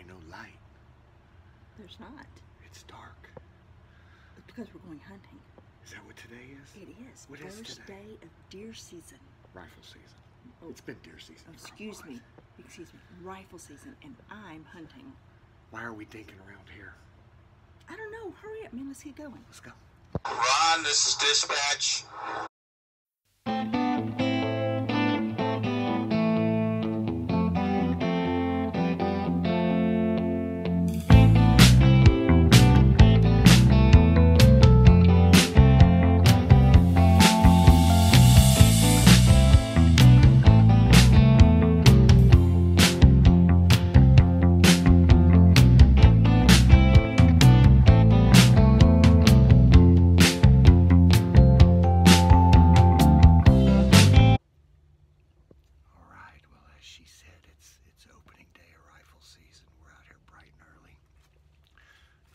no light. There's not. It's dark. It's because we're going hunting. Is that what today is? It is. What is First today? day of deer season. Rifle season. Oh, It's been deer season. oh, for a excuse month. me. Excuse me. Rifle season, and I'm hunting. Why are we thinking around here? I don't know. Hurry up, man. Let's get going. Let's go. Ron, this is dispatch. All right. Well, as she said, it's opening day of rifle season. We're out here bright and early.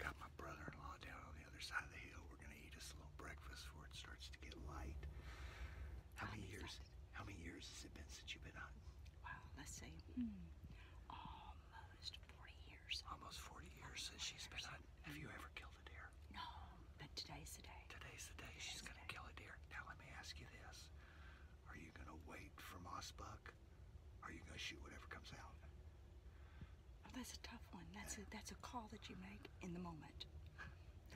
Got my brother-in-law down on the other side of the hill. We're gonna eat us a little breakfast before it starts to get light. How many years has it been since you've been hunting? Wow. Let's see. Almost 40 years. Almost 40 years since she's been hunting. Have you ever killed a deer? No, but today's the day. Today's the day she's gonna kill a deer. Now let me ask you this. Are you gonna wait for moss buck? Or are you gonna shoot whatever comes out? Oh, that's a tough one. That's a call that you make in the moment. I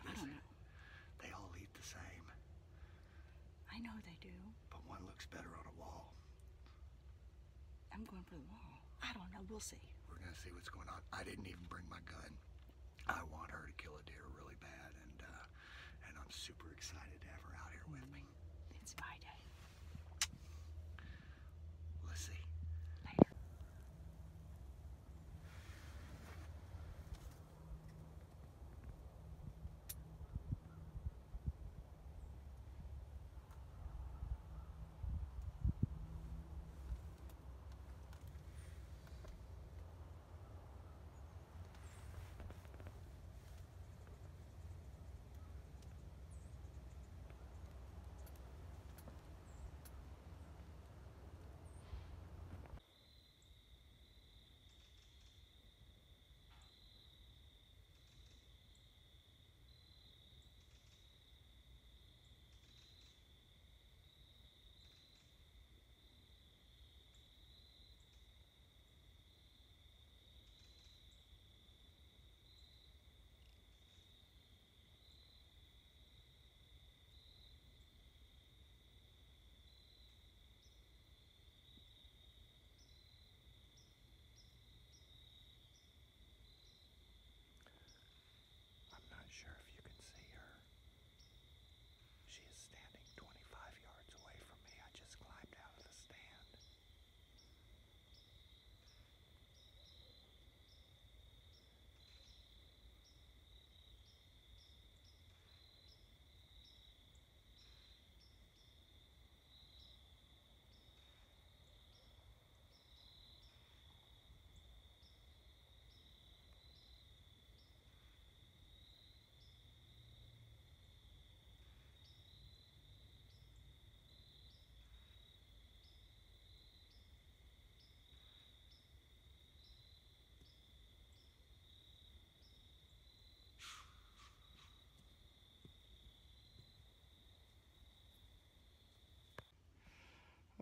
Listen, don't know. They all eat the same, I know they do. but one looks better on a wall. I'm going for the wall. I don't know. We'll see. We're gonna see what's going on. I didn't even bring my gun. I want her to kill a deer really bad, and I'm super excited to have her out here with me. It's my day. Let's see. Later. I'm not sure if you can see her. She is standing 25 yards away from me. I just climbed out of the stand.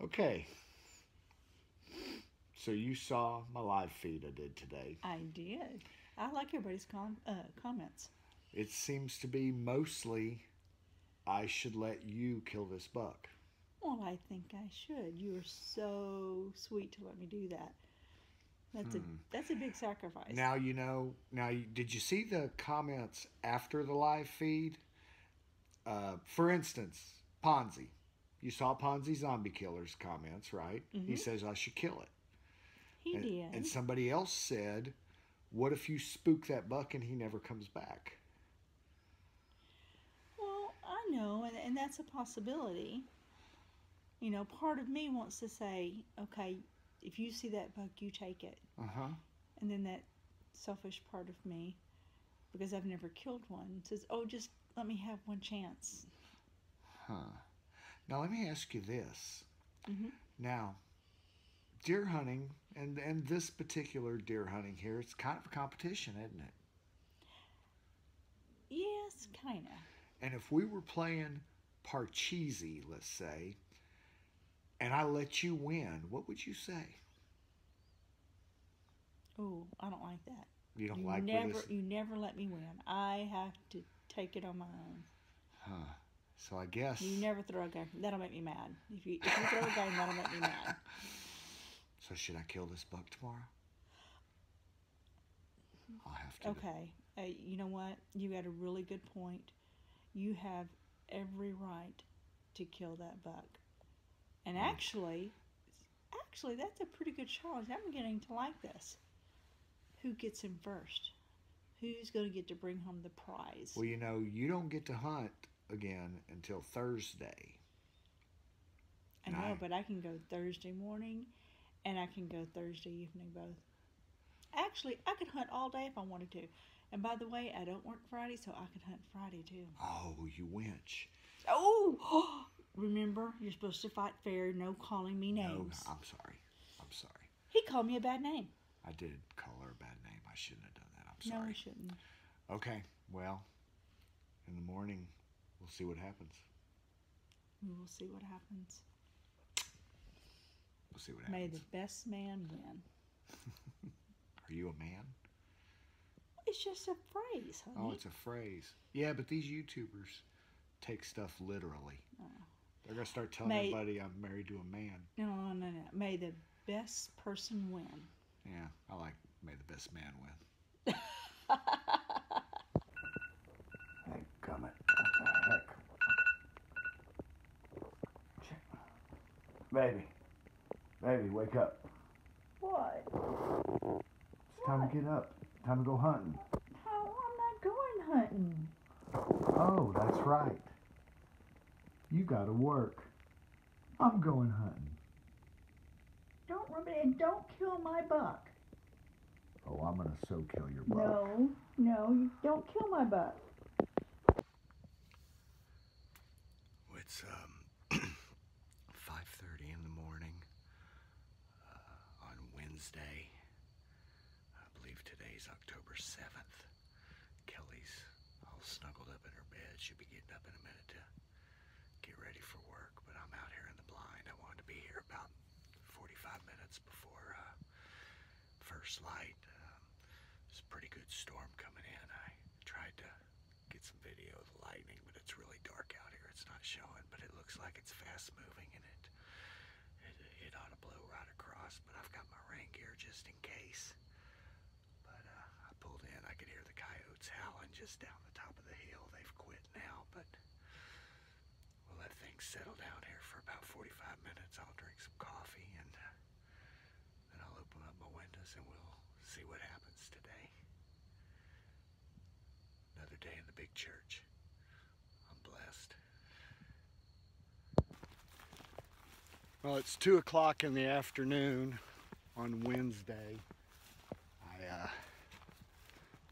Okay. So you saw my live feed I did today. I did. I like everybody's comments. It seems to be mostly I should let you kill this buck. Well, I think I should. You are so sweet to let me do that. That's a big sacrifice. Now you know. Did you see the comments after the live feed? For instance, Ponzi. You saw Ponzi Zombie Killer's comments, right? Mm-hmm. He says I should kill it. He did. And somebody else said, "What if you spook that buck and he never comes back?" Well, I know, and that's a possibility. You know, part of me wants to say, okay, if you see that buck, you take it. Uh-huh. And then that selfish part of me, because I've never killed one, says, oh, just let me have one chance. Huh. Now, let me ask you this. Mm-hmm. Now, deer hunting, and this particular deer hunting here, it's kind of a competition, isn't it? Yes, kind of. And if we were playing Parcheesi, let's say, and I let you win, what would you say? Oh, I don't like that. You don't You like never, this? you never let me win. I have to take it on my own. Huh. So I guess. You never throw a game. That'll make me mad. If you throw a game, that'll make me mad. So should I kill this buck tomorrow? I'll have to. Okay. You know what? You got a really good point. You have every right to kill that buck. And actually, that's a pretty good challenge. I'm beginning to like this. Who gets him first? Who's going to get to bring home the prize? Well, you know, you don't get to hunt again until Thursday. I know, but I can go Thursday morning and I can go Thursday evening both. Actually, I could hunt all day if I wanted to. And by the way, I don't work Friday, so I could hunt Friday too. Oh, you wench. Oh! Remember, you're supposed to fight fair, no calling me names. No, I'm sorry. I'm sorry. He called me a bad name. I did call her a bad name. I shouldn't have done that. I'm sorry. No, you shouldn't. Okay, well, in the morning, we'll see what happens. We will see what happens. We'll see what May happens. the best man win. Are you a man? It's just a phrase, honey. Oh, it's a phrase. Yeah, but these YouTubers take stuff literally. They're going to start telling everybody I'm married to a man. No. May the best person win. Yeah, I like may the best man win. Hey, gummit. What the heck? Baby, wake up. What? It's time to get up. Time to go hunting. Oh, I'm not going hunting. Oh, that's right. You gotta work. I'm going hunting. Don't rub it in. Don't kill my buck. Oh, I'm gonna so kill your buck. No, you don't kill my buck. It's 5:30 in the morning on Wednesday. I believe today's October 7th. Kelly's all snuggled up in her bed. She'll be getting up in a minute to get ready for work, but I'm out here in the blind. I wanted to be here about 45 minutes before first light. There's a pretty good storm coming in. I tried to get some video of the lightning, but it's really dark out here. It's not showing, but it looks like it's fast moving, and it ought to blow right across, but I've got my rain gear just in case. But I pulled in. I could hear the coyotes howling just down the top of the hill. They've quit now, but we'll let things settle down here for about 45 minutes. I'll drink some coffee, and then I'll open up my windows, and we'll see what happens today. Another day in the big church. I'm blessed. Well, it's 2 o'clock in the afternoon on Wednesday. I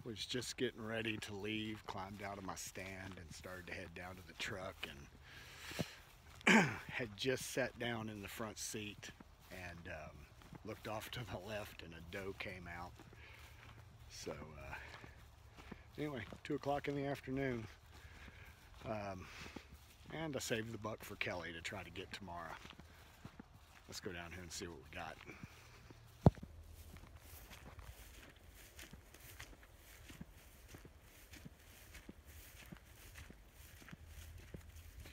was just getting ready to leave, climbed out of my stand and started to head down to the truck, and had just sat down in the front seat and looked off to the left, and a doe came out. So anyway, 2 o'clock in the afternoon, and I saved the buck for Kelly to try to get tomorrow. Let's go down here and see what we got.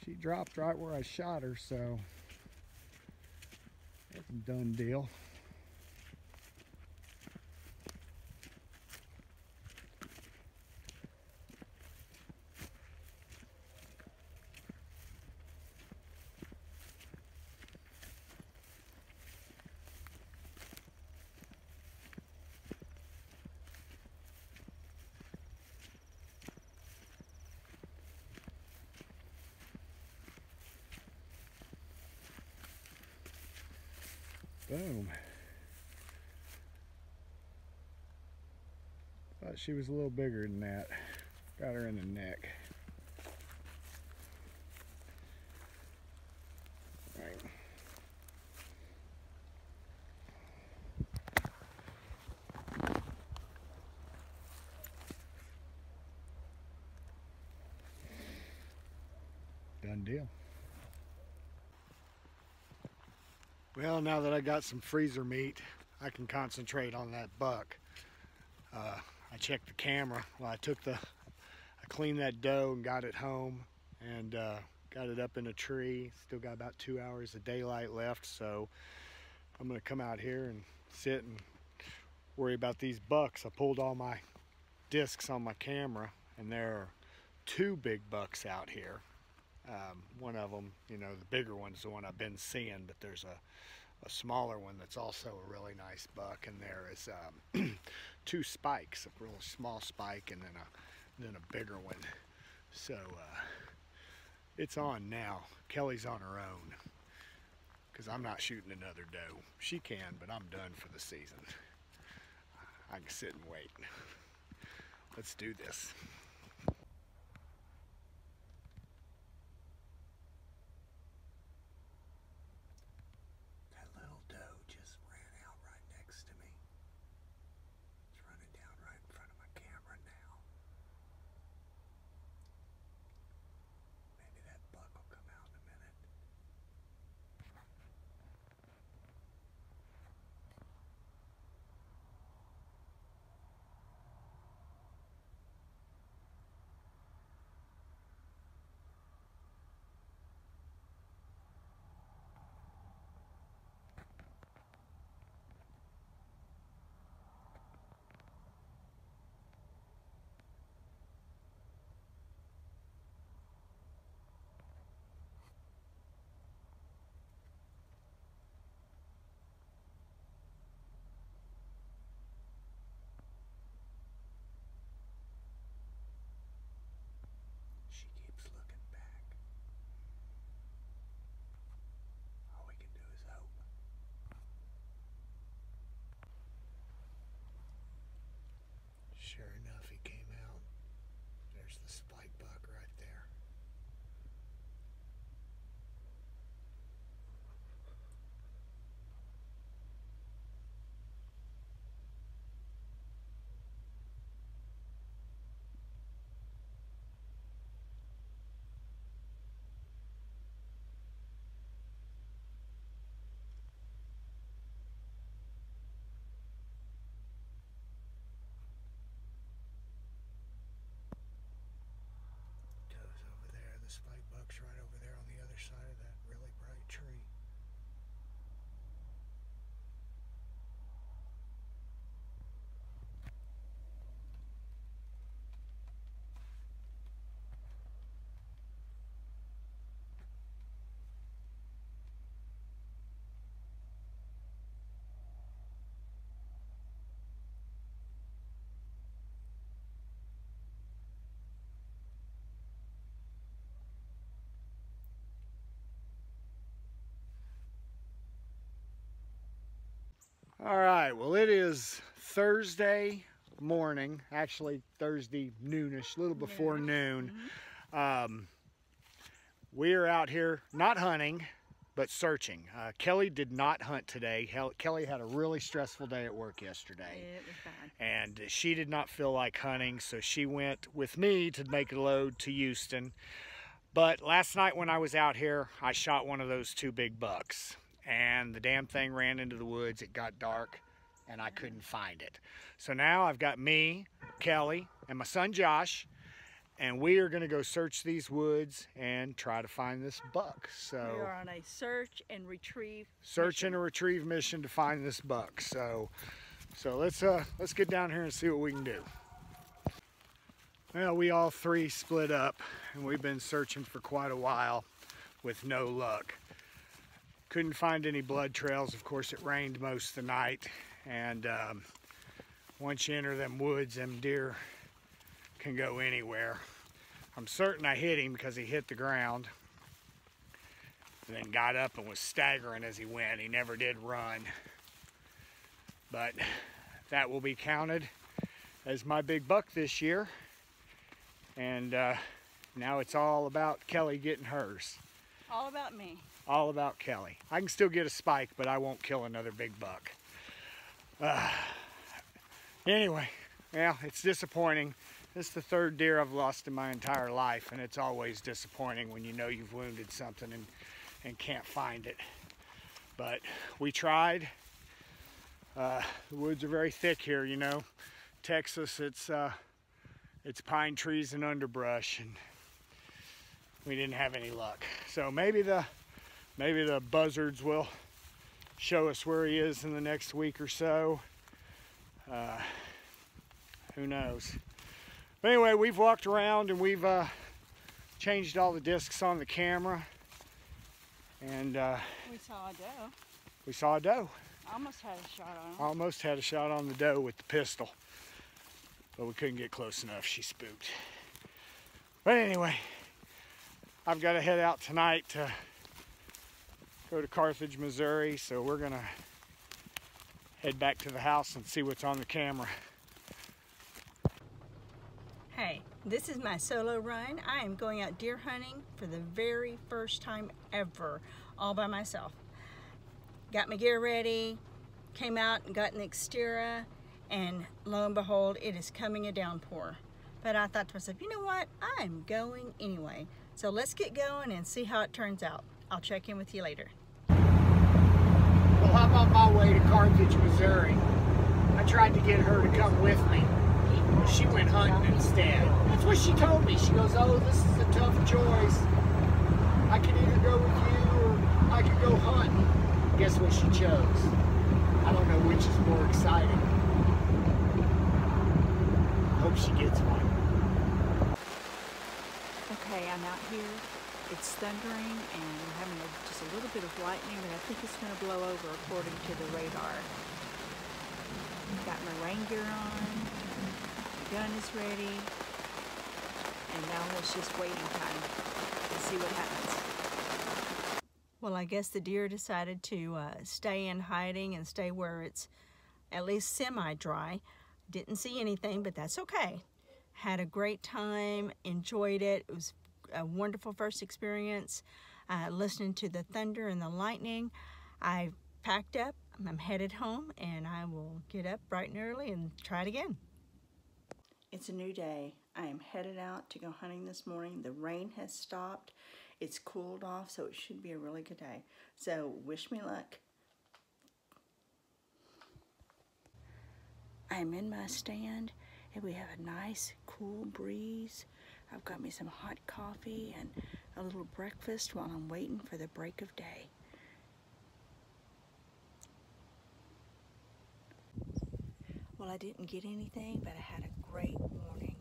She dropped right where I shot her, so that's a done deal. Boom. Thought she was a little bigger than that. Got her in the neck. Right. Done deal. Well, now that I got some freezer meat, I can concentrate on that buck. I checked the camera. Well, I cleaned that doe and got it home, and got it up in a tree. Still got about 2 hours of daylight left, so I'm gonna come out here and sit and worry about these bucks. I pulled all my discs on my camera, and there are 2 big bucks out here. One of them, you know, the bigger one's the one I've been seeing, but there's a smaller one that's also a really nice buck, and there is 2 spikes, a real small spike and then a bigger one. So it's on now. Kelly's on her own because I'm not shooting another doe. She can, but I'm done for the season. I can sit and wait. Let's do this. Sure enough, he came out. There's the spike buck right there. Spike buck's right over there on the other side of that really bright tree. All right, well, it is Thursday morning, actually Thursday noonish, a little before noon. We are out here not hunting, but searching. Kelly did not hunt today. Kelly had a really stressful day at work yesterday. It was bad. And she did not feel like hunting, so she went with me to make a load to Houston. But last night when I was out here, I shot one of those 2 big bucks. And the damn thing ran into the woods. It got dark and I couldn't find it. So now I've got me, Kelly, and my son Josh, and we are going to go search these woods and try to find this buck. So we are on a search and retrieve mission to find this buck. So let's get down here and see what we can do. Well, we all 3 split up and we've been searching for quite a while with no luck. Couldn't find any blood trails. Of course, it rained most of the night, and once you enter them woods, them deer can go anywhere. I'm certain I hit him because he hit the ground and then got up and was staggering as he went. He never did run, but that will be counted as my big buck this year. And now it's all about Kelly getting hers. All about me. All about Kelly. I can still get a spike, but I won't kill another big buck. Anyway, well, it's disappointing. It's the third deer I've lost in my entire life, and it's always disappointing when you know you've wounded something and can't find it. But we tried. The woods are very thick here, you know. Texas, it's pine trees and underbrush, and we didn't have any luck. So maybe the buzzards will show us where he is in the next week or so. Who knows? But anyway, we've walked around and we've changed all the discs on the camera, and We saw a doe. we saw a doe. Almost had a shot on him. Almost had a shot on the doe with the pistol, but we couldn't get close enough. She spooked. But anyway, I've got to head out tonight to go to Carthage, Missouri, so we're gonna head back to the house and see what's on the camera. Hey, this is my solo run. I am going out deer hunting for the very first time ever, all by myself. Got my gear ready, came out and got in the Xterra, and lo and behold, it is coming a downpour. But I thought to myself, you know what? I'm going anyway. So let's get going and see how it turns out. I'll check in with you later. Well, I'm on my way to Carthage, Missouri. I tried to get her to come with me. She went hunting instead. That's what she told me. She goes, oh, this is a tough choice. I can either go with you or I can go hunting. Guess what she chose? I don't know which is more exciting. Hope she gets one. Okay, I'm out here. It's thundering and we're having just a little bit of lightning, but I think it's going to blow over according to the radar. Got my rain gear on, my gun is ready, and now it's just waiting time to see what happens. Well, I guess the deer decided to stay in hiding and stay where it's at least semi-dry. Didn't see anything, but that's okay. Had a great time, enjoyed it. It was a wonderful first experience listening to the thunder and the lightning. I packed up, I'm headed home, and I will get up bright and early and try it again. It's a new day. I am headed out to go hunting this morning. The rain has stopped. It's cooled off, so it should be a really good day. So wish me luck. I'm in my stand, and we have a nice cool breeze. I've got me some hot coffee and a little breakfast while I'm waiting for the break of day. Well, I didn't get anything, but I had a great morning.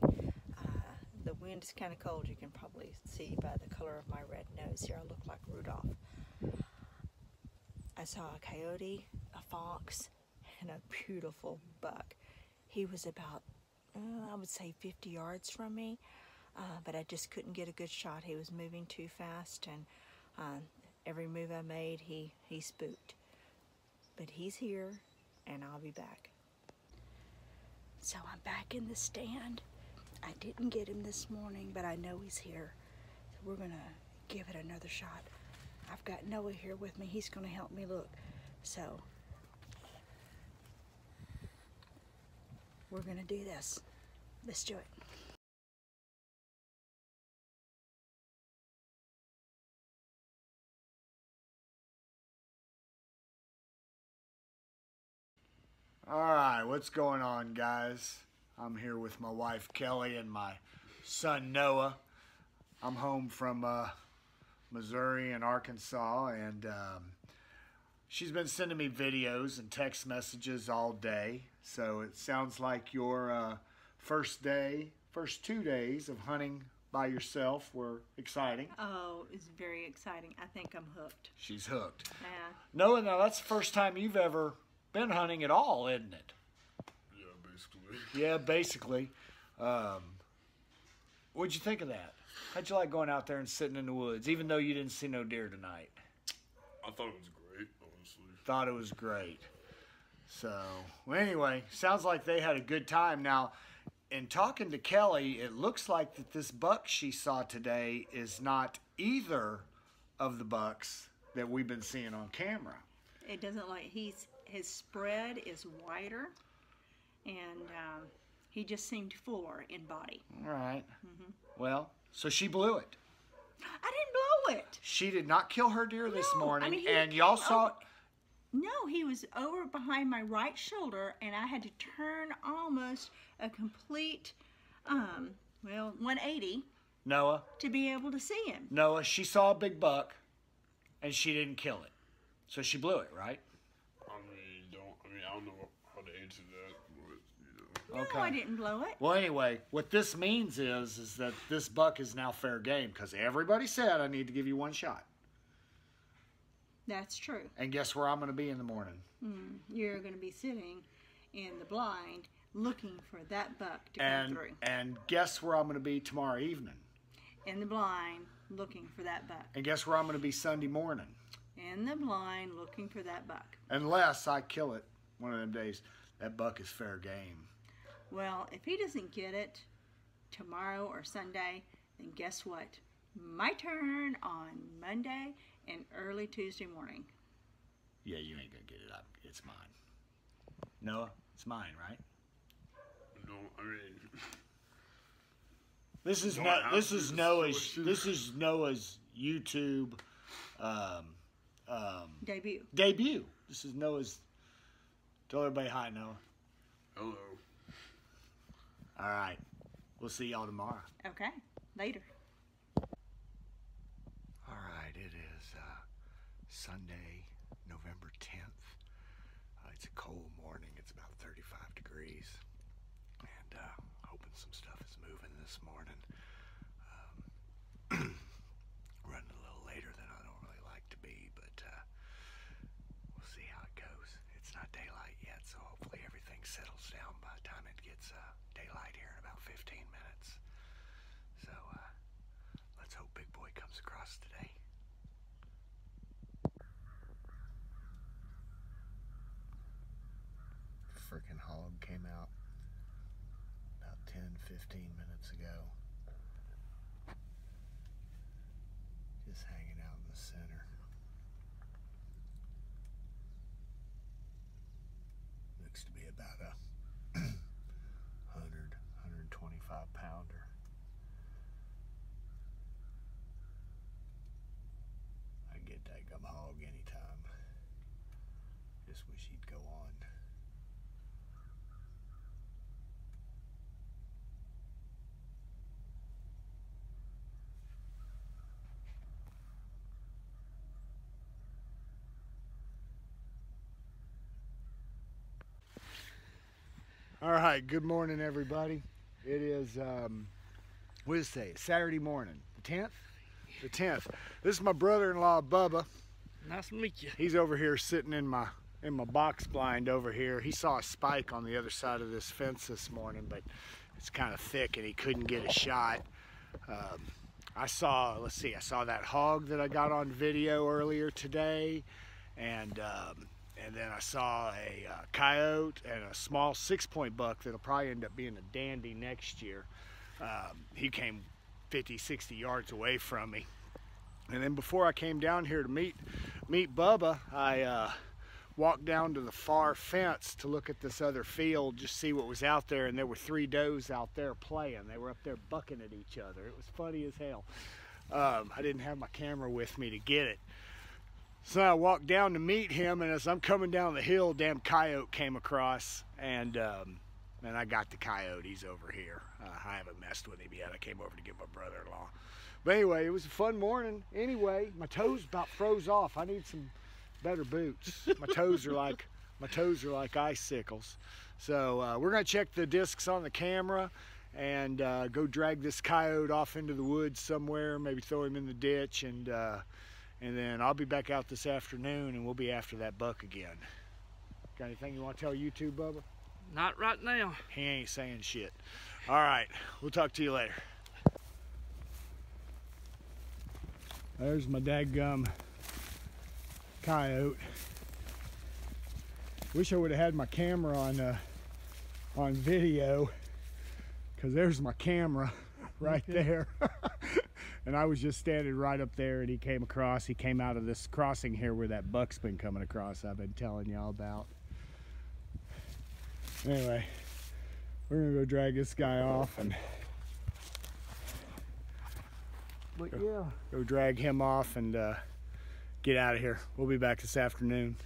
The wind is kind of cold. You can probably see by the color of my red nose here. I look like Rudolph. I saw a coyote, a fox, and a beautiful buck. He was about, I would say 50 yards from me, but I just couldn't get a good shot. He was moving too fast, and every move I made, he spooked. But he's here, and I'll be back. So I'm back in the stand. I didn't get him this morning, but I know he's here. So we're gonna give it another shot. I've got Noah here with me. He's gonna help me look. So we're gonna do this. Let's do it. All right, what's going on, guys? I'm here with my wife Kelly and my son Noah. I'm home from Missouri and Arkansas, and she's been sending me videos and text messages all day. So it sounds like your first 2 days of hunting by yourself were exciting. Oh, it's very exciting. I think I'm hooked. She's hooked. Yeah. Noah, now that's the first time you've ever been hunting at all, isn't it? Yeah, basically. What'd you think of that? How'd you like going out there and sitting in the woods, even though you didn't see no deer tonight? I thought it was great, honestly. Thought it was great. So, well, anyway, sounds like they had a good time. Now, in talking to Kelly, it looks like that this buck she saw today is not either of the bucks that we've been seeing on camera. It doesn't like his spread is wider, and He just seemed fuller in body. All right. Well, so she blew it. I didn't blow it. She did not kill her deer this No, morning, I mean, he and y'all came saw. over- No, he was over behind my right shoulder, and I had to turn almost a complete, 180 Noah, to be able to see him. she saw a big buck, and she didn't kill it, so she blew it, right? I don't know how to answer that, but, you know. No, I didn't blow it. Well, anyway, what this means is that this buck is now fair game because everybody said I need to give you one shot. That's true. And guess where I'm going to be in the morning? You're going to be sitting in the blind looking for that buck to come through. And guess where I'm going to be tomorrow evening? In the blind looking for that buck. And guess where I'm going to be Sunday morning? In the blind looking for that buck. Unless I kill it one of them days. That buck is fair game. Well, if he doesn't get it tomorrow or Sunday, then guess what? My turn on Monday and early Tuesday morning. Yeah, you ain't going to get it up. It's mine. Noah, it's mine, right? No, I mean. This is Noah's YouTube Debut. This is Noah's. Tell everybody hi, Noah. Hello. All right. We'll see y'all tomorrow. Okay, later. All right, it is Sunday, November 10th. It's a cold morning. It's about 35 degrees. And hoping some stuff is moving this morning. Running a little later than I don't really like to be, but we'll see how it goes. It's not daylight yet, so hopefully everything settles down by the time it gets daylight here in about 15 minutes. So let's hope Big Boy comes across today. Freaking hog came out about 10-15 minutes ago. Just hanging out in the center. Looks to be about a 125 pounder. I get that gum hog anytime. Just wish he'd go on. All right, good morning, everybody. It is, what did it say? Saturday morning, the 10th? The 10th. This is my brother-in-law, Bubba. Nice to meet you. He's over here sitting in my box blind over here. He saw a spike on the other side of this fence this morning, but it's kind of thick and he couldn't get a shot. I saw that hog that I got on video earlier today, and then I saw a coyote and a small 6-point buck that'll probably end up being a dandy next year. He came 50-60 yards away from me. And then before I came down here to meet Bubba, I walked down to the far fence to look at this other field, just see what was out there, and there were 3 does out there playing. They were up there bucking at each other. It was funny as hell. I didn't have my camera with me to get it. So I walked down to meet him, and as I'm coming down the hill, damn coyote came across, and I got the coyote. He's over here. I haven't messed with him yet. I came over to get my brother-in-law. But anyway, it was a fun morning. Anyway, my toes about froze off. I need some better boots. My toes are like icicles. So we're gonna check the discs on the camera and go drag this coyote off into the woods somewhere. Maybe throw him in the ditch, and then I'll be back out this afternoon, and we'll be after that buck again. Got anything you want to tell YouTube, Bubba? Not right now. He ain't saying shit. All right, we'll talk to you later. There's my dadgum coyote. Wish I would have had my camera on video, because there's my camera right there. And I was just standing right up there, and he came across. He came out of this crossing here where that buck's been coming across I've been telling y'all about. Anyway, We're gonna go drag this guy off and go drag him off and get out of here. We'll be back this afternoon.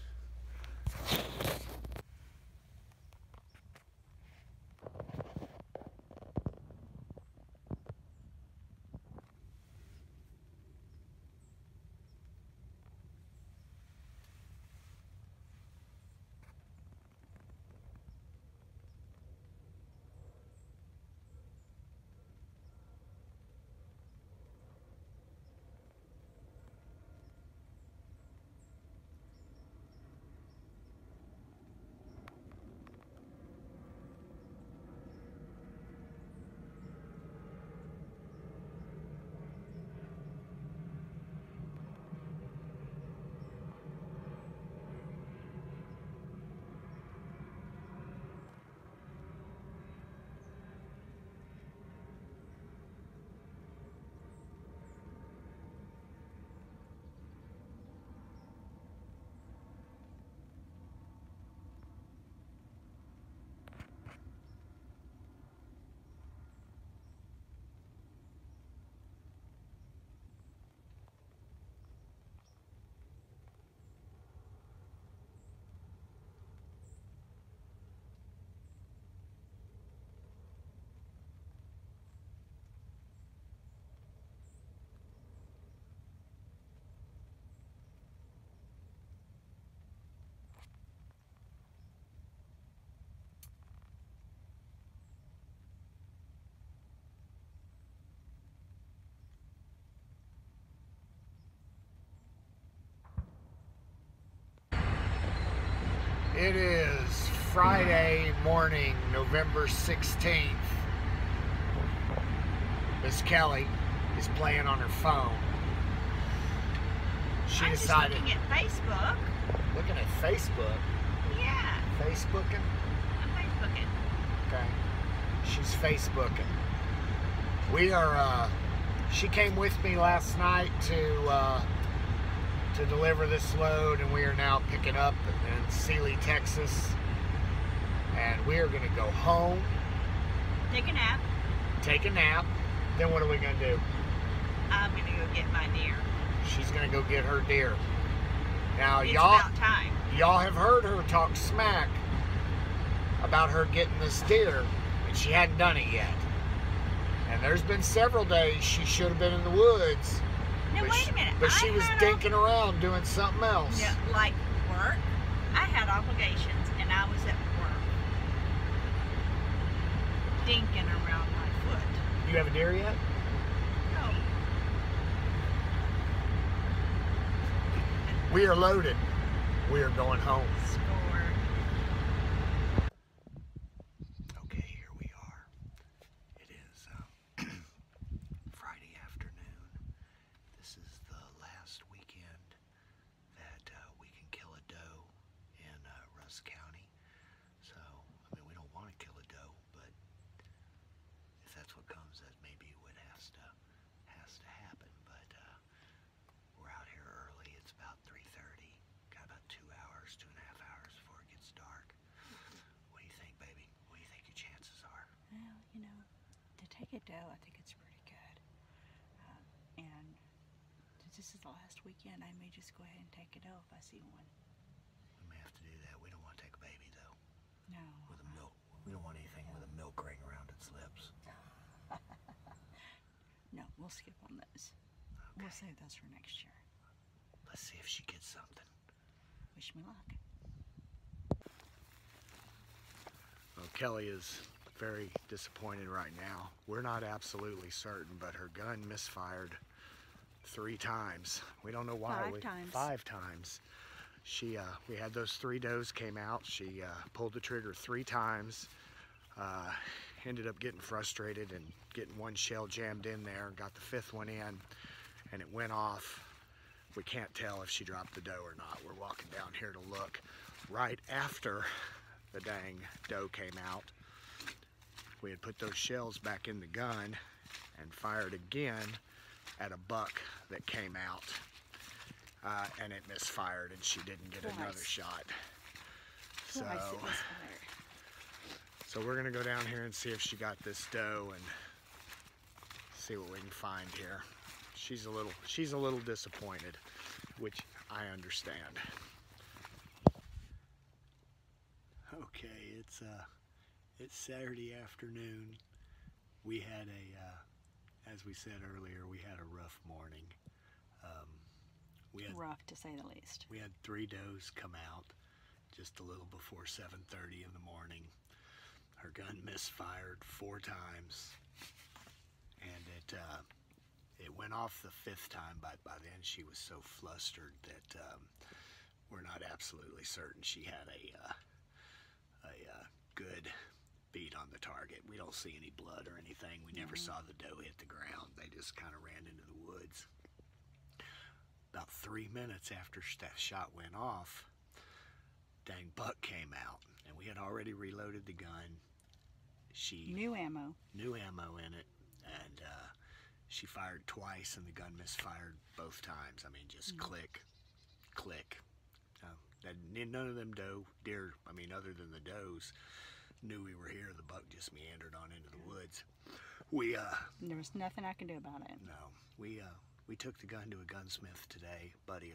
It is Friday morning, November 16th. Miss Kelly is playing on her phone. She decided. I'm just looking at Facebook. Looking at Facebook? Yeah. Facebooking? I'm Facebooking. Okay. She's Facebooking. We are, she came with me last night to deliver this load, and we are now picking up in Sealy, Texas. And we are going to go home. Take a nap. Take a nap. Then what are we going to do? I'm going to go get my deer. She's going to go get her deer. Now, It's y'all about time. Y'all have heard her talk smack about her getting this deer, and she hadn't done it yet. And there's been several days she should have been in the woods. Now, but wait a minute. But she was dinking around doing something else. Yeah, like work. I had obligations, and I was at work. Dinking around my foot. You have a deer yet? No. We are loaded. We are going home. Score. Okay, here we are. It is Friday afternoon. This is the last weekend that we can kill a doe in Russ County. So, I mean, we don't want to kill a doe, but if that's what comes, that may be what has to happen. But we're out here early. It's about 3:30. Got about 2 hours, 2.5 hours before it gets dark. What do you think, baby? What do you think your chances are? Well, you know, to take a doe, I think it's pretty good. And since this is the last weekend, I may just go ahead and take a doe if I see one. We may have to do that. We don't want to take a baby, though. No. With a milk. We don't want anything with a milk ring around its lips. No, we'll skip on those. Okay. We'll save those for next year. Let's see if she gets something. Wish me luck. Well, Kelly is very disappointed right now. We're not absolutely certain, but her gun misfired 3 times. We don't know why. 5 times. 5 times. She, we had those 3 does came out. She pulled the trigger 3 times. Ended up getting frustrated and getting 1 shell jammed in there. Got the 5th one in, and it went off. We can't tell if she dropped the doe or not. We're walking down here to look. Right after the dang doe came out, we had put those shells back in the gun and fired again at a buck that came out, and it misfired, and she didn't get Twice. another shot. Twice it misfired. So we're gonna go down here and see if she got this doe and see what we can find here. She's a little disappointed, which I understand. Okay, it's Saturday afternoon. We had as we said earlier, we had a rough morning. Rough to say the least. We had 3 does come out just a little before 7:30 in the morning. Her gun misfired 4 times, and it went off the 5th time. But by then she was so flustered that we're not absolutely certain she had a good beat on the target. We don't see any blood or anything. We never saw the doe hit the ground. They just kind of ran into the woods. About 3 minutes after that shot went off, dang buck came out, and we had already reloaded the gun. New ammo in it, and she fired twice, and the gun misfired both times. I mean, just click, click. None of them deer, I mean, other than the does, knew we were here. The buck just meandered on into the woods. There was nothing I could do about it. No, we took the gun to a gunsmith today, buddy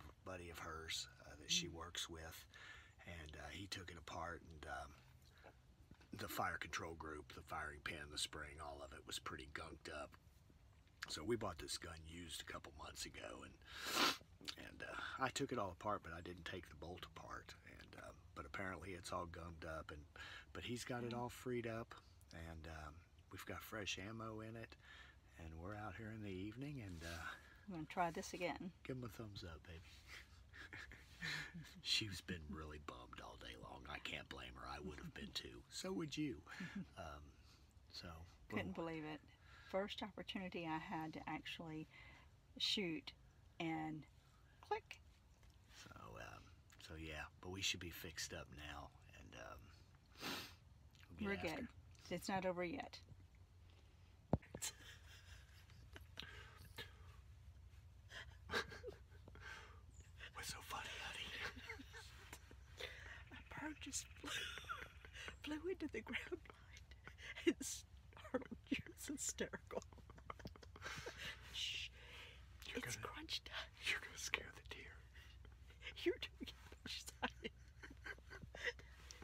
of hers that she works with, and he took it apart, and the fire control group, the firing pin, the spring, all of it was pretty gunked up. So we bought this gun used a couple months ago, and I took it all apart, but I didn't take the bolt apart, and but apparently it's all gummed up, but he's got it all freed up, and we've got fresh ammo in it, and we're out here in the evening, and I'm gonna try this again. give him a thumbs up, baby. She's been really bummed all day long. I can't blame her. I would have been too. So would you. Couldn't believe it. First opportunity I had to actually shoot, and click. So yeah, but we should be fixed up now, and We're good. It's not over yet. What's so funny, honey? My bird just flew into the ground behind and startled you. It's hysterical. Shh. It's crunch time. You're gonna scare the deer. You're doing it much side.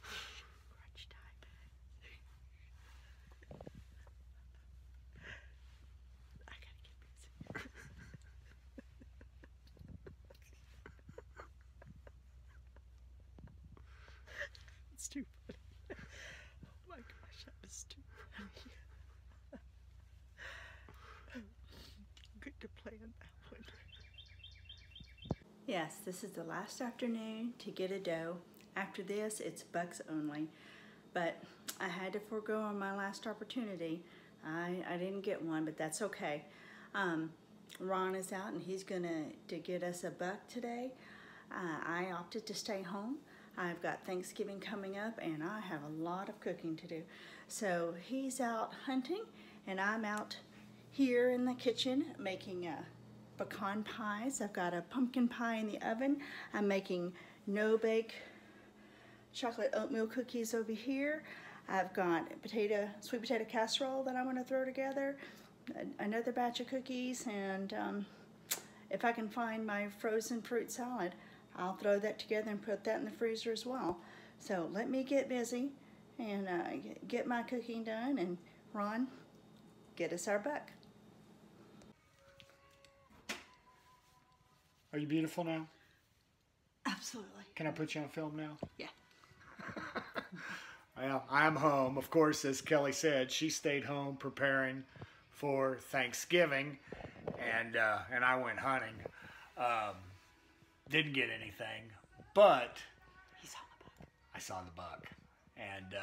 Crunch time. I gotta get busy. It's too funny. Oh my gosh, that was too funny. Good to plan that one. Yes, this is the last afternoon to get a doe. After this, it's bucks only. But I had to forego on my last opportunity. I didn't get one, but that's okay. Ron is out, and he's gonna get us a buck today. I opted to stay home. I've got Thanksgiving coming up, and I have a lot of cooking to do. So he's out hunting, and I'm out here in the kitchen making pecan pies. I've got a pumpkin pie in the oven. I'm making no-bake chocolate oatmeal cookies over here. I've got sweet potato casserole that I'm going to throw together, another batch of cookies, and if I can find my frozen fruit salad, I'll throw that together and put that in the freezer as well. So let me get busy and get my cooking done, and Ron, get us our buck. Are you beautiful now? Absolutely. Can I put you on film now? Yeah. Well, I'm home. Of course, as Kelly said, she stayed home preparing for Thanksgiving, and I went hunting. Didn't get anything, but He saw the buck. I saw the buck, and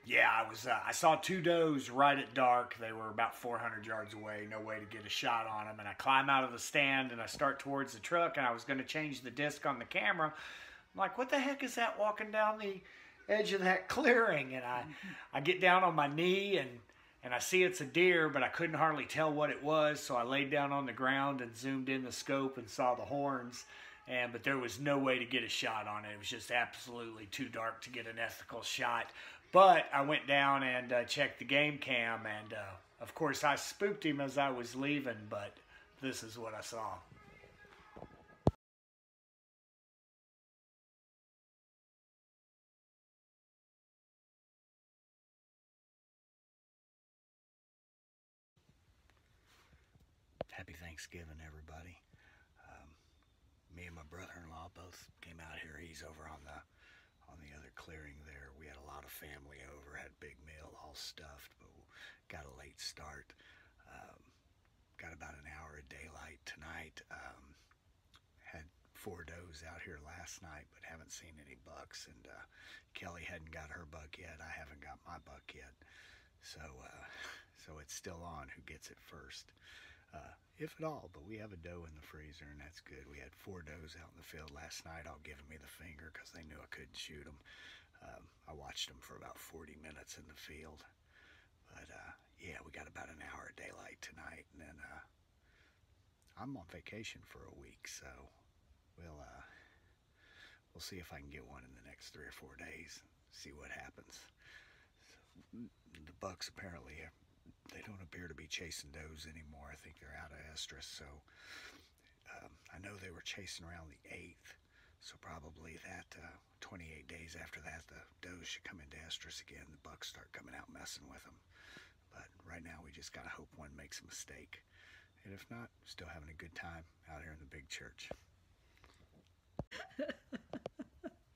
yeah, I saw 2 does right at dark. They were about 400 yards away, no way to get a shot on them. And I climb out of the stand and I start towards the truck, and I was going to change the disc on the camera. I'm like, what the heck is that walking down the edge of that clearing? And I get down on my knee, and I see it's a deer, but I couldn't hardly tell what it was. So I laid down on the ground and zoomed in the scope and saw the horns. But there was no way to get a shot on it. It was just absolutely too dark to get an ethical shot. But I went down and checked the game cam, and of course I spooked him as I was leaving, but this is what I saw. Happy Thanksgiving, everybody. Me and my brother-in-law both came out here. He's over on the other clearing there. We had a lot of family over, had a big meal, all stuffed, but got a late start. Got about an hour of daylight tonight. Had 4 does out here last night, but haven't seen any bucks. And Kelly hadn't got her buck yet. I haven't got my buck yet. So it's still on who gets it first. If at all, but we have a doe in the freezer, and that's good. We had 4 does out in the field last night, all giving me the finger because they knew I couldn't shoot them. I watched them for about 40 minutes in the field. But, yeah, we got about an hour of daylight tonight, and then I'm on vacation for a week, so we'll see if I can get one in the next 3 or 4 days, see what happens. So, the bucks apparently they don't appear to be chasing does anymore. I think they're out of estrus, so I know they were chasing around the 8th, so probably that 28 days after that, the does should come into estrus again. The bucks start coming out messing with them. But right now we just gotta hope one makes a mistake, and if not, still having a good time out here in the big church.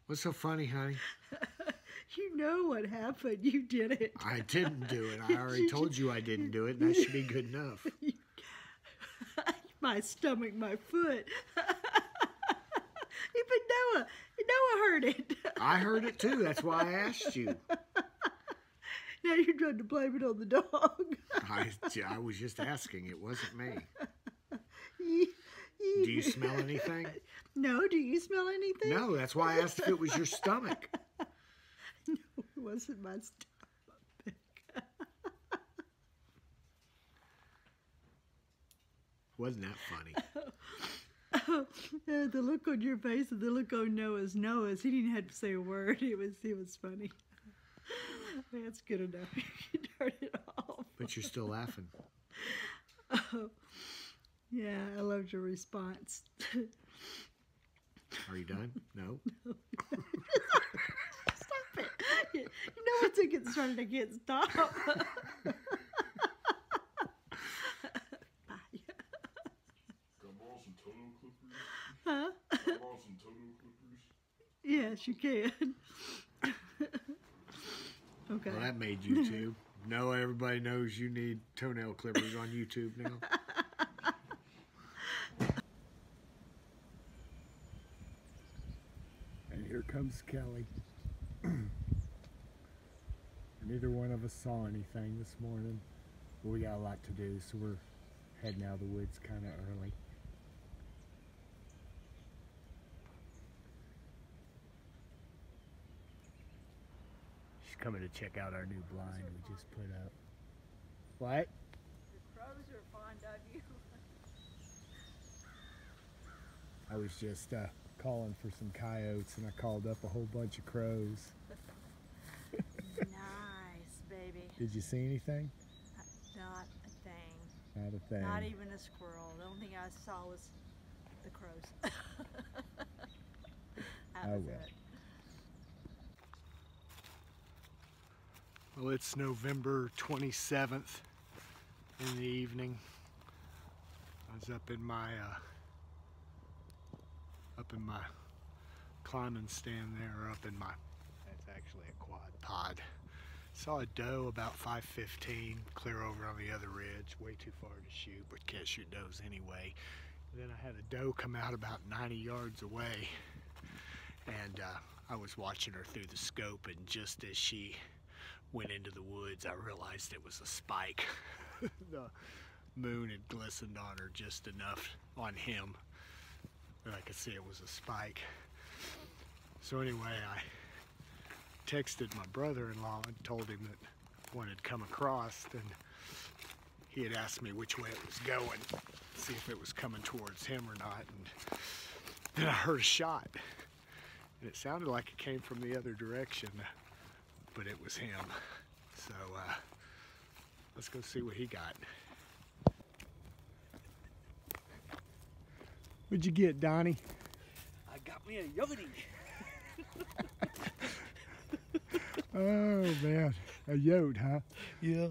What's so funny, honey? You know what happened. You did it. I didn't do it. I already told you I didn't do it, and that should be good enough. My stomach, my foot. But Noah heard it. I heard it too. That's why I asked you. Now you're trying to blame it on the dog. I was just asking. It wasn't me. Do you smell anything? No. Do you smell anything? No. That's why I asked if it was your stomach. No, it wasn't my stomach. Wasn't that funny? The look on your face and the look on Noah's. He didn't have to say a word. It was funny. That's good enough. You can turn it off. But you're still laughing. Oh, yeah, I loved your response. Are you done? No. Stop it. You know once it gets started, I can't stop. Bye. Huh? Yes, you can. Okay. Well, that made YouTube. No, everybody knows you need toenail clippers on YouTube now. And here comes Kelly. Neither one of us saw anything this morning, but we got a lot to do, so we're heading out of the woods kind of early. Coming to check out our new blind we just put up. What? The crows are fond of you. I was just calling for some coyotes, and I called up a whole bunch of crows. Nice, baby. Did you see anything? Not a thing. Not a thing. Not even a squirrel. The only thing I saw was the crows. That was it. Well, it's November 27th in the evening. I was up in my climbing stand there, or up in my, that's actually a quad pod. Saw a doe about 5:15, clear over on the other ridge, way too far to shoot, but can't shoot does anyway. And then I had a doe come out about 90 yards away, and I was watching her through the scope, and just as she went into the woods, I realized it was a spike. The moon had glistened on her just enough, on him, that I could see it was a spike. So anyway, I texted my brother-in-law and told him that one had come across, and he had asked me which way it was going, see if it was coming towards him or not, and then I heard a shot, and it sounded like it came from the other direction. but it was him. So let's go see what he got. What'd you get, Donnie? I got me a Yodi. Oh man, a yote, huh? Yeah.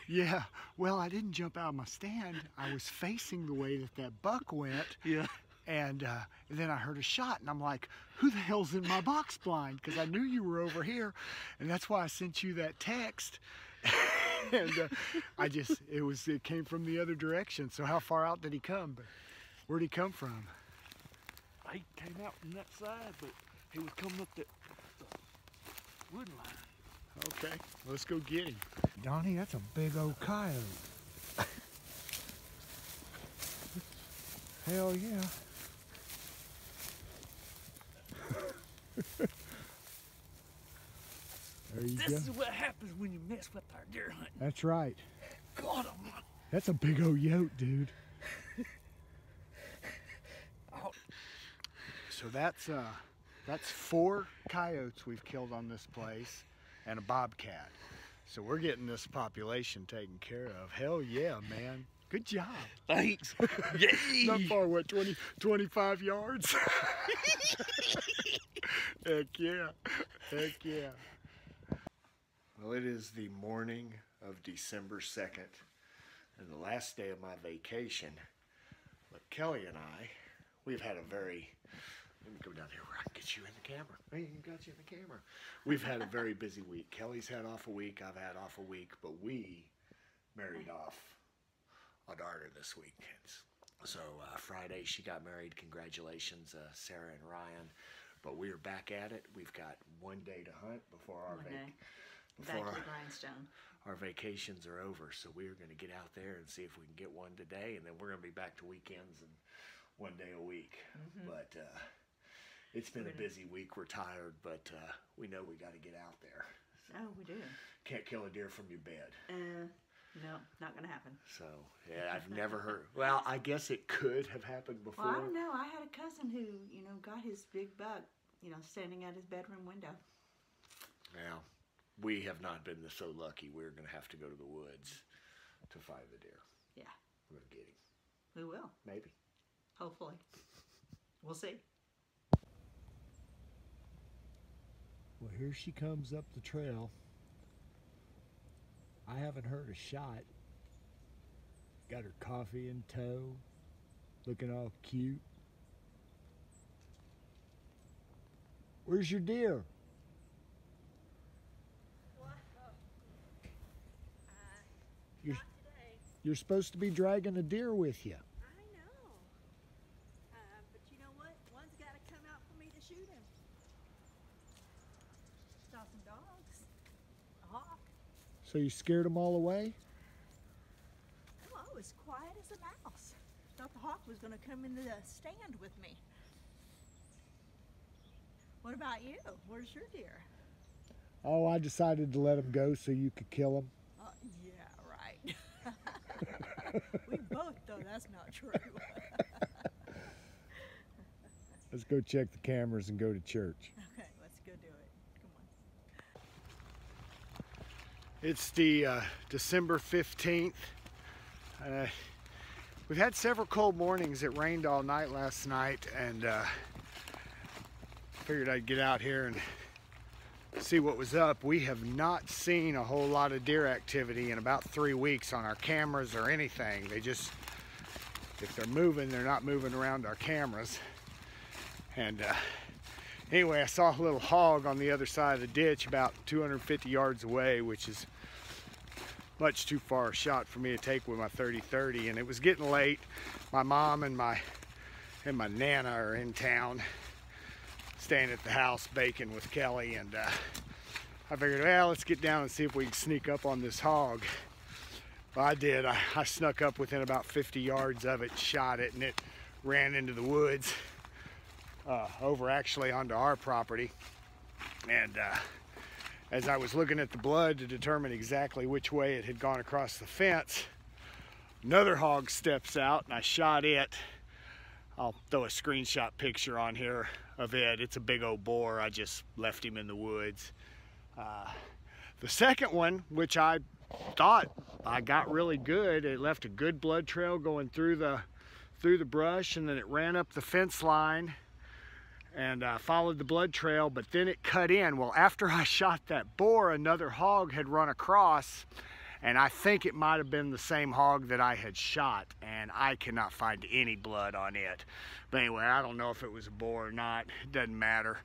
Yeah, well, I didn't jump out of my stand. I was facing the way that that buck went. Yeah. And then I heard a shot, and I'm like, who the hell's in my box blind? Because I knew you were over here, and that's why I sent you that text. And it came from the other direction. So how far out did he come? Where'd he come from? He came out from that side, but he was coming up the wood line. Okay, let's go get him. Donnie, that's a big old coyote. Hell yeah. There you go. This is what happens when you mess with our deer hunting. That's right. Got him. That's a big old yote, dude. Oh. So that's 4 coyotes we've killed on this place and a bobcat. So we're getting this population taken care of. Hell yeah, man. Good job. Thanks. Yay. Not far, what, 25 yards? Heck yeah. Heck yeah. Well, it is the morning of December 2nd and the last day of my vacation. But Kelly and I, we've had a very, let me go down here where I can get you in the camera. I ain't got you in the camera. We've had a very busy week. Kelly's had off a week, I've had off a week, but we married off a daughter this week. So Friday she got married. Congratulations, Sarah and Ryan. But we are back at it. We've got one day to hunt before our our vacations are over. So we are going to get out there and see if we can get one today, and then we're going to be back to weekends and one day a week. But it's been a busy week. We're tired, but we know we got to get out there. So Oh, we do. can't kill a deer from your bed. No, not gonna happen. So yeah, I've never heard. Well, I guess it could have happened before. Well, I don't know. I had a cousin who, got his big buck, standing at his bedroom window. Well, we have not been so lucky. We're going to have to go to the woods to find the deer. Yeah. We're going to get him. We will. Maybe. Hopefully. We'll see. Well, here she comes up the trail. I haven't heard a shot. Got her coffee in tow. Looking all cute. Where's your deer? You're supposed to be dragging a deer with you. I know. But you know what? One's got to come out for me to shoot him. Saw some dogs. A hawk. So you scared them all away? Oh, I was quiet as a mouse. Thought the hawk was going to come into the stand with me. What about you? Where's your deer? Oh, I decided to let them go so you could kill them. Yeah, right. We both know that's not true. Let's go check the cameras and go to church. Okay, let's go do it. Come on. It's the December 15th. We've had several cold mornings. It rained all night last night, and figured I'd get out here and see what was up. We have not seen a whole lot of deer activity in about 3 weeks on our cameras or anything. They just, if they're moving, they're not moving around our cameras. And anyway, I saw a little hog on the other side of the ditch about 250 yards away, which is much too far a shot for me to take with my 30-30. And it was getting late. My mom and my Nana are in town, staying at the house baking with Kelly, and I figured, well, let's get down and see if we can sneak up on this hog. Well, I did. I snuck up within about 50 yards of it, shot it, and it ran into the woods, over actually onto our property. And as I was looking at the blood to determine exactly which way it had gone across the fence, another hog steps out, and I shot it. I'll throw a screenshot picture on here of it. It's a big old boar. I just left him in the woods. The second one, which I thought I got really good, it left a good blood trail going through the brush, and then it ran up the fence line and followed the blood trail, but then it cut in. Well, after I shot that boar, another hog had run across, and I think it might have been the same hog that I had shot, and I cannot find any blood on it. But anyway, I don't know if it was a boar or not. It doesn't matter.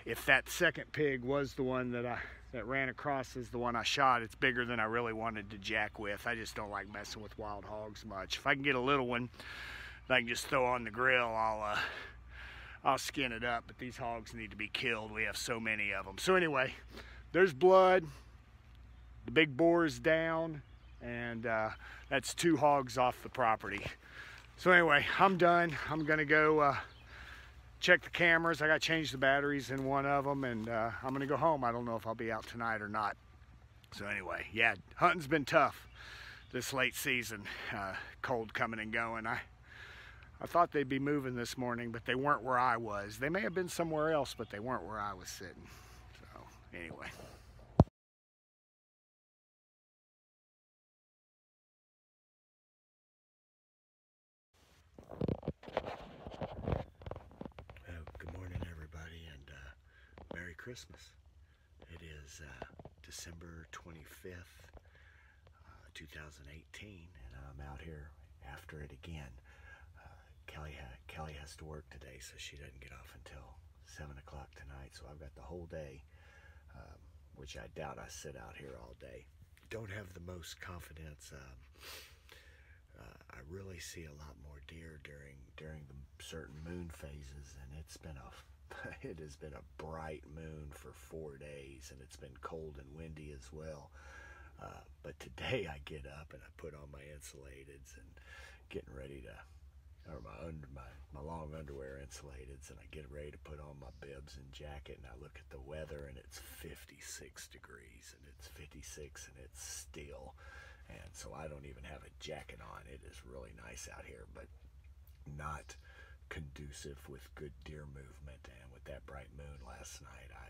If that second pig was the one that ran across as the one I shot, it's bigger than I really wanted to jack with. I just don't like messing with wild hogs much. If I can get a little one that I can just throw on the grill, I'll skin it up. But these hogs need to be killed. We have so many of them. So anyway, there's blood. The big boar is down, and that's 2 hogs off the property. So anyway, I'm done. I'm gonna go check the cameras. I got to change the batteries in one of them, and I'm gonna go home. I don't know if I'll be out tonight or not. So anyway, yeah, hunting's been tough this late season. Cold coming and going. I thought they'd be moving this morning, but they weren't where I was. They may have been somewhere else, but they weren't where I was sitting. So anyway. Good morning, everybody, and Merry Christmas. It is December 25th, 2018, and I'm out here after it again. Kelly has to work today, so she doesn't get off until 7 o'clock tonight, so I've got the whole day, which I doubt I sit out here all day. Don't have the most confidence. I really see a lot more deer during the certain moon phases, and it has been a bright moon for 4 days, and it's been cold and windy as well. But today I get up and I put on my insulateds and getting ready to, or my long underwear insulateds, and I get ready to put on my bibs and jacket, and I look at the weather, and it's 56 degrees, and it's 56, and it's still. And so I don't even have a jacket on. It is really nice out here, but not conducive with good deer movement. And with that bright moon last night, I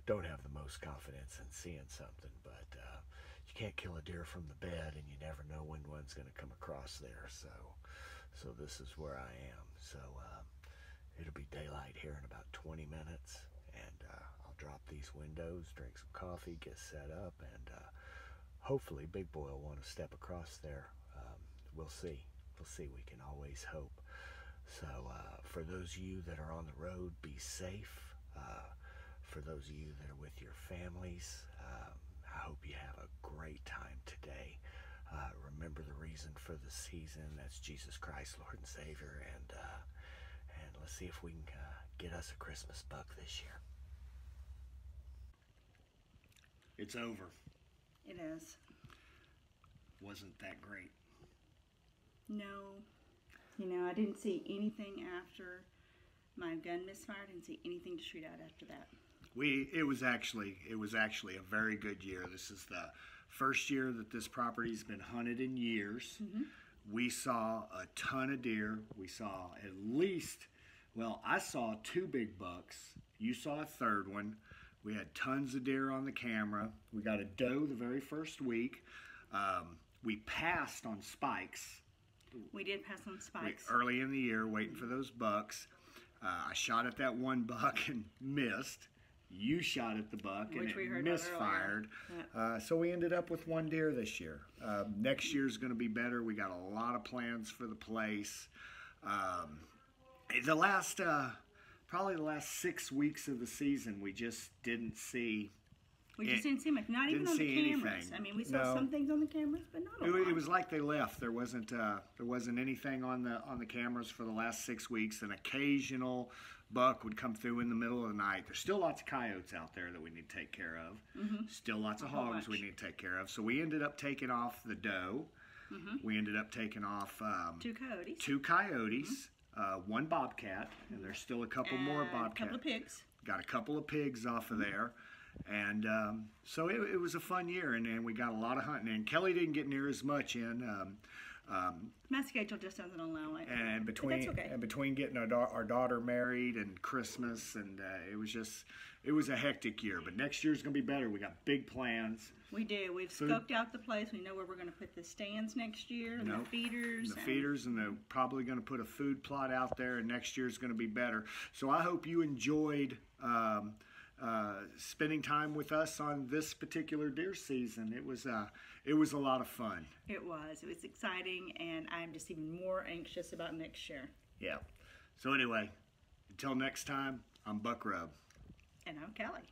don't have the most confidence in seeing something. But you can't kill a deer from the bed, and you never know when one's going to come across there. So this is where I am. So it'll be daylight here in about 20 minutes, and I'll drop these windows, drink some coffee, get set up, and hopefully Big Boy will want to step across there. We'll see. We can always hope. So for those of you that are on the road, be safe. For those of you that are with your families, I hope you have a great time today. Remember the reason for the season. That's Jesus Christ, Lord and Savior. And let's see if we can get us a Christmas buck this year. It's over. It is. Wasn't that great? No. You know, I didn't see anything after my gun misfired. I didn't see anything to shoot at after that. It was actually a very good year. This is the first year that this property's been hunted in years. Mm-hmm. We saw a ton of deer. We saw at least, well, I saw 2 big bucks. You saw a third one. We had tons of deer on the camera. We got a doe the very first week. We passed on spikes. We did pass on spikes. Early in the year, waiting for those bucks. I shot at that one buck and missed. You shot at the buck and it misfired. So we ended up with 1 deer this year. Next year's going to be better. We got a lot of plans for the place. Probably the last 6 weeks of the season, we just didn't see. We just didn't see much. Not even on the cameras. Anything. I mean, we saw some things on the cameras, but not a lot. It was like they left. There wasn't anything on the cameras for the last 6 weeks. An occasional buck would come through in the middle of the night. There's still lots of coyotes out there that we need to take care of. Mm-hmm. Still lots of hogs we need to take care of. So we ended up taking off the doe. Mm-hmm. We ended up taking off 2 coyotes. 2 coyotes. Mm-hmm. 1 bobcat, and there's still a couple more bobcats. A couple of pigs. Got a couple of pigs off of there. And so it was a fun year, and we got a lot of hunting in. Kelly didn't get near as much in. My schedule just doesn't allow it. And But between that's okay. and between getting our daughter married and Christmas, and it was a hectic year. But next year's gonna be better. We got big plans. We do. We've Food. scoped out the place. We know where we're going to put the stands next year and the feeders. And they're probably going to put a food plot out there, and next year's going to be better. So I hope you enjoyed spending time with us on this particular deer season. It was a lot of fun. It was exciting, and I'm just even more anxious about next year. Yeah. So anyway, until next time, I'm Buck Rub. And I'm Kelly.